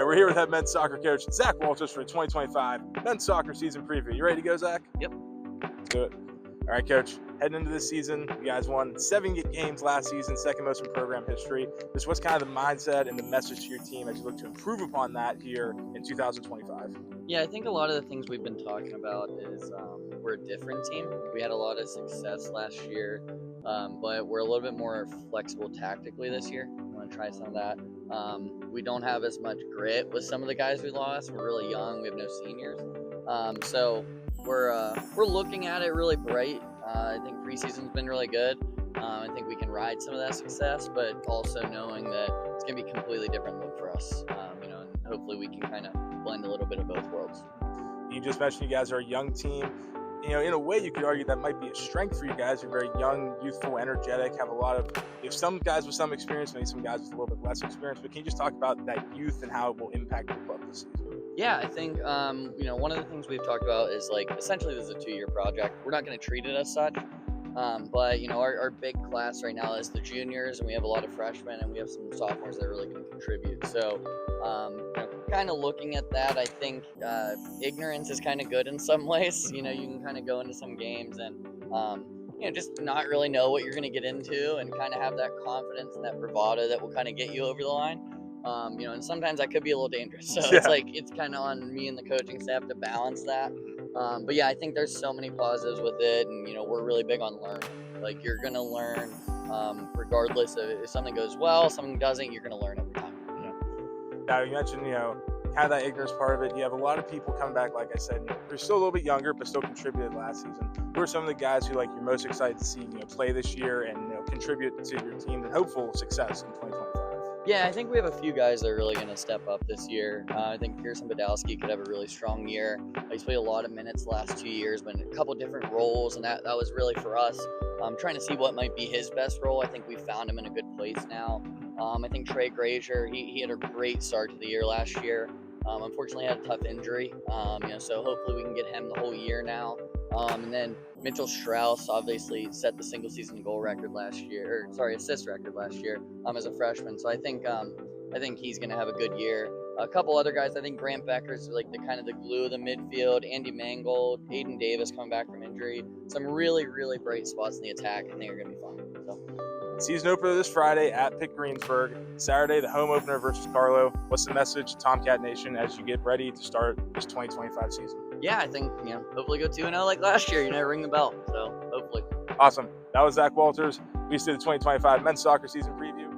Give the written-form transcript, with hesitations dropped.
we're here with head men's soccer coach Zack Walters for the 2025 men's soccer season preview. You ready to go, Zach? Yep. Let's do it. All right, Coach. Heading into this season, you guys won 7 games last season, second most in program history. Just what's kind of the mindset and the message to your team as you look to improve upon that here in 2025? Yeah, I think a lot of the things we've been talking about is we're a different team. We had a lot of success last year, but we're a little bit more flexible tactically this year. We want to try some of that. We don't have as much grit with some of the guys we lost. We're really young. We have no seniors. So we're looking at it really bright. I think preseason's been really good. I think we can ride some of that success, but also knowing that it's going to be a completely different look for us. And hopefully we can kind of blend a little bit of both worlds. You just mentioned you guys are a young team. In a way, you could argue that might be a strength for you guys. You're very young, youthful, energetic, have a lot of, some guys with some experience, maybe some guys with a little bit less experience, but can you just talk about that youth and how it will impact your club this season? Yeah, I think, one of the things we've talked about is essentially this is a 2-year project. We're not going to treat it as such, but our big class right now is the juniors, and we have a lot of freshmen, and we have some sophomores that are really going to contribute. So, kind of looking at that, I think ignorance is kind of good in some ways. You can kind of go into some games and, just not really know what you're going to get into and kind of have that confidence and that bravado that will kind of get you over the line. And sometimes that could be a little dangerous. So it's kind of on me and the coaching staff to balance that. But yeah, I think there's so many positives with it, and we're really big on learning. You're gonna learn, regardless of if something goes well, something doesn't. You're gonna learn every time. Now you mentioned kind of that ignorance part of it. You have a lot of people coming back, like I said, they're still a little bit younger, but still contributed last season. Who are some of the guys who you're most excited to see play this year and contribute to your team and hopeful success in 2025? Yeah, I think we have a few guys that are really going to step up this year. I think Pearson Badowski could have a really strong year. He's played a lot of minutes the last 2 years, but in a couple different roles, and that was really for us. Trying to see what might be his best role. I think we found him in a good place now. I think Trey Grazier, he had a great start to the year last year. Unfortunately, had a tough injury, so hopefully we can get him the whole year now. And then Mitchell Strauss obviously set the single season goal record last year, assist record last year as a freshman. So I think he's going to have a good year. A couple other guys, I think Grant Becker's the glue of the midfield. Andy Mangold, Aiden Davis coming back from injury. Some really, really bright spots in the attack. I think are going to be fun. Season opener this Friday at Pitt Greensburg. Saturday, the home opener versus Carlo. What's the message to Tomcat Nation as you get ready to start this 2025 season? Yeah, I think, hopefully go 2-0 like last year. Ring the bell. So hopefully. Awesome. That was Zack Walters. We see the 2025 men's soccer season preview.